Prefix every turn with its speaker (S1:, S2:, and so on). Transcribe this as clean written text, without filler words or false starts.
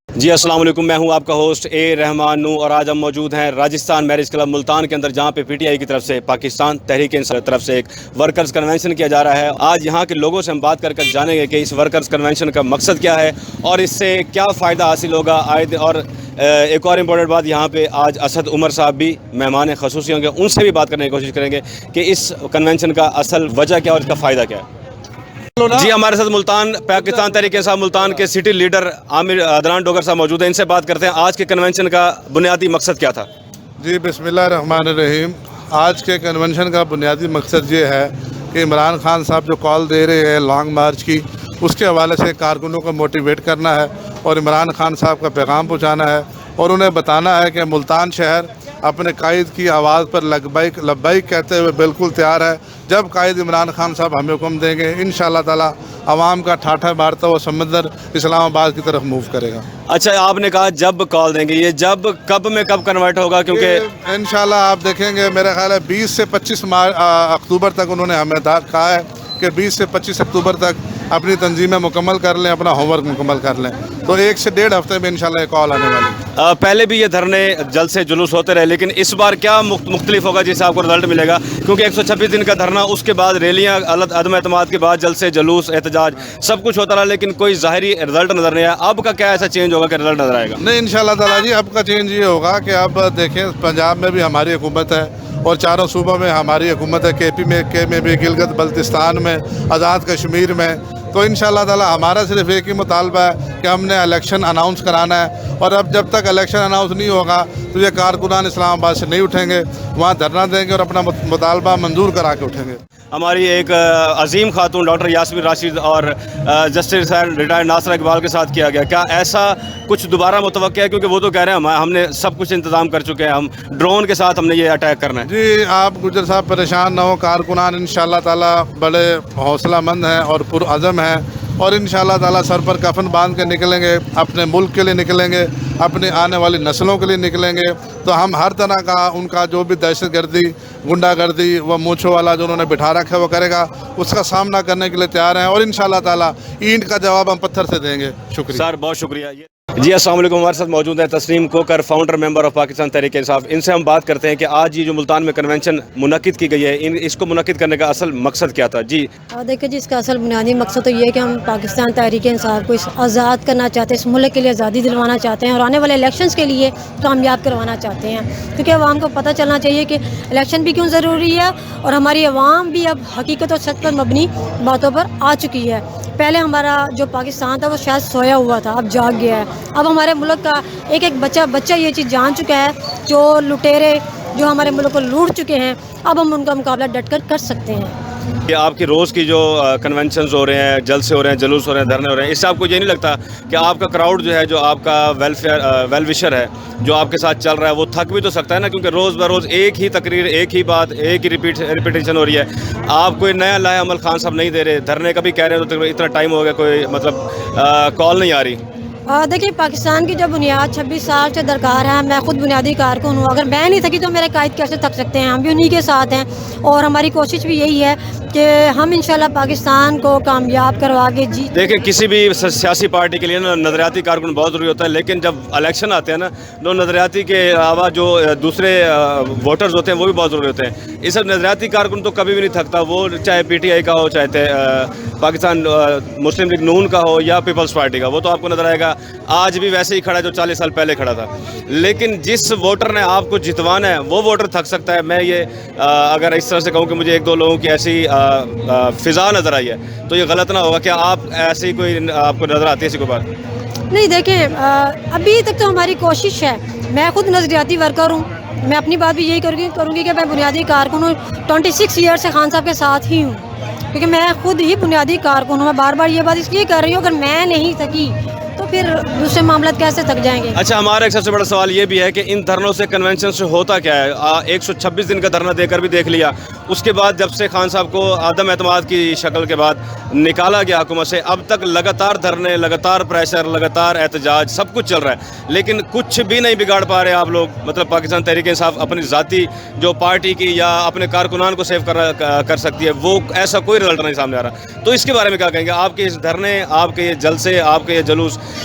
S1: جی السلام علیکم، میں ہوں آپ کا ہوسٹ اے رحمان نو، اور آج ہم موجود ہیں راجستھان میرج کلب ملتان کے اندر، جہاں پہ پی ٹی آئی کی طرف سے پاکستان تحریک انصاف کی طرف سے ایک ورکرز کنونشن کیا جا رہا ہے۔ آج یہاں کے لوگوں سے ہم بات کر جانیں گے کہ اس ورکرز کنونشن کا مقصد کیا ہے اور اس سے کیا فائدہ حاصل ہوگا۔ اور ایک اور امپورٹنٹ بات، یہاں پہ آج اسد عمر صاحب بھی مہمان خصوصی ہوں گے، ان سے بھی بات کرنے کی کوشش کریں گے کہ اس کنونشن کا اصل وجہ کیا اور اس کا فائدہ کیا ہے۔ جی ہمارے ساتھ ملتان پاکستان تحریک انصاف ملتان کے سٹی لیڈر عامر عدنان ڈوگر صاحب موجود ہیں، ان سے بات کرتے ہیں آج کے کنونشن کا بنیادی مقصد کیا تھا۔
S2: جی بسم اللہ الرحمن الرحیم۔ آج کے کنونشن کا بنیادی مقصد یہ ہے کہ عمران خان صاحب جو کال دے رہے ہیں لانگ مارچ کی، اس کے حوالے سے کارکنوں کو موٹیویٹ کرنا ہے اور عمران خان صاحب کا پیغام پہنچانا ہے اور انہیں بتانا ہے کہ ملتان شہر اپنے قائد کی آواز پر لبیک لبیک کہتے ہوئے بالکل تیار ہے۔ جب قائد عمران خان صاحب ہمیں حکم دیں گے، انشاءاللہ تعالی عوام کا ٹھاٹھا مارتا ہوا سمندر اسلام آباد کی طرف موو کرے گا۔
S1: اچھا، آپ نے کہا جب کال دیں گے، یہ جب کب میں کب کنورٹ ہوگا؟ کیونکہ
S2: انشاءاللہ آپ دیکھیں گے، میرا خیال ہے 20 سے 25 اکتوبر تک انہوں نے ہمیں کہا ہے کہ 20 سے 25 اکتوبر تک اپنی تنظیمیں مکمل کر لیں، اپنا ہوم ورک مکمل کر لیں، تو 1 سے 1.5 ہفتے میں انشاءاللہ یہ کال آنے والی ہے۔
S1: پہلے بھی یہ دھرنے جلد سے جلوس ہوتے رہے، لیکن اس بار کیا مختلف ہوگا جس سے آپ کو رزلٹ ملے گا؟ کیونکہ 126 دن کا دھرنا، اس کے بعد ریلیاں، عدم اعتماد کے بعد جلد سے جلوس، احتجاج، سب کچھ ہوتا رہا، لیکن کوئی ظاہری رزلٹ نظر نہیں آیا۔ اب کا کیا ایسا چینج ہوگا کہ رزلٹ نظر آئے گا؟
S2: نہیں، انشاءاللہ تعالیٰ جی اب کا چینج یہ ہوگا کہ اب دیکھیں پنجاب میں بھی ہماری حکومت ہے اور چاروں صوبوں میں ہماری حکومت ہے، کے میں بھی، گلگت بلتستان میں، آزاد کشمیر میں، تو انشاءاللہ تعالیٰ ہمارا صرف ایک ہی مطالبہ ہے کہ ہم نے الیکشن اناؤنس کرانا ہے، اور اب جب تک الیکشن اناؤنس نہیں ہوگا تو یہ کارکنان اسلام آباد سے نہیں اٹھیں گے، وہاں دھرنا دیں گے اور اپنا مطالبہ منظور کرا کے اٹھیں گے۔
S1: ہماری ایک عظیم خاتون ڈاکٹر یاسمین راشد اور جسٹس ریٹائرڈ ناصر اقبال کے ساتھ کیا گیا، کیا ایسا کچھ دوبارہ متوقع ہے؟ کیونکہ وہ تو کہہ رہے ہیں ہم نے سب کچھ انتظام کر چکے ہیں، ہم ڈرون کے ساتھ ہم نے یہ اٹیک کرنا ہے۔
S2: جی آپ گجر صاحب پریشان نہ ہو، کارکنان انشاءاللہ تعالیٰ بڑے حوصلہ مند ہیں اور پرعزم ہیں، اور انشاءاللہ تعالیٰ سر پر کفن باندھ کے نکلیں گے، اپنے ملک کے لیے نکلیں گے، اپنے آنے والی نسلوں کے لیے نکلیں گے۔ تو ہم ہر طرح کا ان کا جو بھی دہشت گردی، غنڈہ گردی، وہ مونچھوں والا جو انہوں نے بٹھا رکھا ہے وہ کرے گا، اس کا سامنا کرنے کے لیے تیار ہیں، اور انشاءاللہ تعالیٰ اینٹ کا جواب ہم پتھر سے دیں گے۔ شکریہ
S1: سر، بہت شکریہ۔ جی السلام علیکم، ہمارے ساتھ موجود ہیں Tasleem Kokar, founder member of Pakistan Tehreek Insaf. ان سے ہم بات کرتے ہیں کہ آج یہ جو ملتان میں کنونشن منعقد کی گئی ہے، اس کو منعقد کرنے کا اصل مقصد کیا تھا؟ جی
S3: دیکھیں جی، اس کا اصل بنیادی مقصد تو یہ ہے کہ ہم پاکستان تحریک انصاف کو آزاد کرنا چاہتے ہیں، اس ملک کے لیے آزادی دلوانا چاہتے ہیں اور آنے والے الیکشنز کے لیے کامیاب کروانا چاہتے ہیں، کیونکہ عوام کو پتہ چلنا چاہیے کہ الیکشن بھی کیوں ضروری ہے، اور ہماری عوام بھی اب حقیقت اور سچ پر مبنی باتوں پر آ چکی ہے۔ پہلے ہمارا جو پاکستان تھا وہ شاید سویا ہوا تھا، اب جاگ گیا ہے۔ اب ہمارے ملک کا ایک ایک بچہ یہ چیز جان چکا ہے، جو لٹیرے جو ہمارے ملک کو لوٹ چکے ہیں، اب ہم ان کا مقابلہ ڈٹ کر سکتے ہیں۔
S1: یہ آپ کی روز کی جو کنونشنز ہو رہے ہیں، جلسے ہو رہے ہیں، جلوس ہو رہے ہیں، دھرنے ہو رہے ہیں، اس سے آپ کو یہ نہیں لگتا کہ آپ کا کراؤڈ جو ہے، جو آپ کا ویل وشر ہے، جو آپ کے ساتھ چل رہا ہے، وہ تھک بھی تو سکتا ہے نا؟ کیونکہ روز بروز ایک ہی تقریر، ایک ہی بات، ایک ہی ریپیٹیشن ہو رہی ہے۔ آپ کوئی نیا لایا عمل خان صاحب نہیں دے رہے، دھرنے کا بھی کہہ رہے ہیں تو اتنا ٹائم ہو گیا، کوئی مطلب کال نہیں آ رہی۔
S3: دیکھیے، پاکستان کی جو بنیاد 26 سال سے درکار ہے، میں خود بنیادی کارکن ہوں، اگر میں نہیں تھکی تو میرے قائد کیسے تھک سکتے ہیں؟ ہم بھی انہی کے ساتھ ہیں، اور ہماری کوشش بھی یہی ہے کہ ہم انشاءاللہ پاکستان کو کامیاب کروا کے
S1: دیکھیں، کسی بھی سیاسی پارٹی کے لیے نا نظریاتی کارکن بہت ضروری ہوتا ہے، لیکن جب الیکشن آتے ہیں نا، تو نظریاتی کے علاوہ جو دوسرے ووٹرز ہوتے ہیں وہ بھی بہت ضروری ہوتے ہیں۔ اس نظریاتی کارکن تو کبھی بھی نہیں تھکتا، وہ چاہے پی ٹی آئی کا ہو، چاہے پاکستان مسلم لیگ نون کا ہو یا پیپلز پارٹی کا، وہ تو آپ کو نظر آئے گا آج بھی ویسے ہی کھڑا ہے جو 40 سال پہلے کھڑا تھا۔ لیکن جس ووٹر نے آپ کو جتوانا ہے وہ ووٹر تھک سکتا ہے۔ میں یہ اگر اس طرح سے کہوں کہ مجھے 1-2 لوگوں کی ایسی فضا نظر آئی ہے تو یہ غلط نہ ہوگا۔ کیا آپ ایسی کوئی آپ کو نظر آتی ہے ایسی کوئی بات؟
S3: نہیں، دیکھیں ابھی تک تو ہماری کوشش ہے، میں خود نظریاتی ورکر ہوں، میں اپنی بات بھی یہی کروں گی کہ میں بنیادی کارکن ہوں، 26 ایئر سے خان صاحب کے ساتھ ہی ہوں، کیونکہ میں خود ہی بنیادی کارکن ہوں۔ میں بار بار یہ بات اس لیے کر رہی ہوں، اگر میں نہیں تھکی تو پھر دوسرے معاملات کیسے تک جائیں گے؟
S1: اچھا، ہمارا ایک سب سے بڑا سوال یہ بھی ہے کہ ان دھرنوں سے، کنونشن سے ہوتا کیا ہے؟ 126 دن کا دھرنا دے کر بھی دیکھ لیا، اس کے بعد جب سے خان صاحب کو عدم اعتماد کی شکل کے بعد نکالا گیا حکومت سے، اب تک لگاتار دھرنے، لگاتار پریشر، لگاتار احتجاج، سب کچھ چل رہا ہے، لیکن کچھ بھی نہیں بگاڑ پا رہے آپ لوگ۔ مطلب پاکستان تحریک انصاف اپنی ذاتی جو پارٹی کی یا اپنے کارکنان کو سیو کر سکتی ہے، وہ ایسا کوئی رزلٹ نہیں سامنے آ رہا۔ تو اس کے بارے میں کیا کہیں گے؟ آپ کے اس دھرنے، آپ کے یہ جلسے، آپ کے یہ جلوس،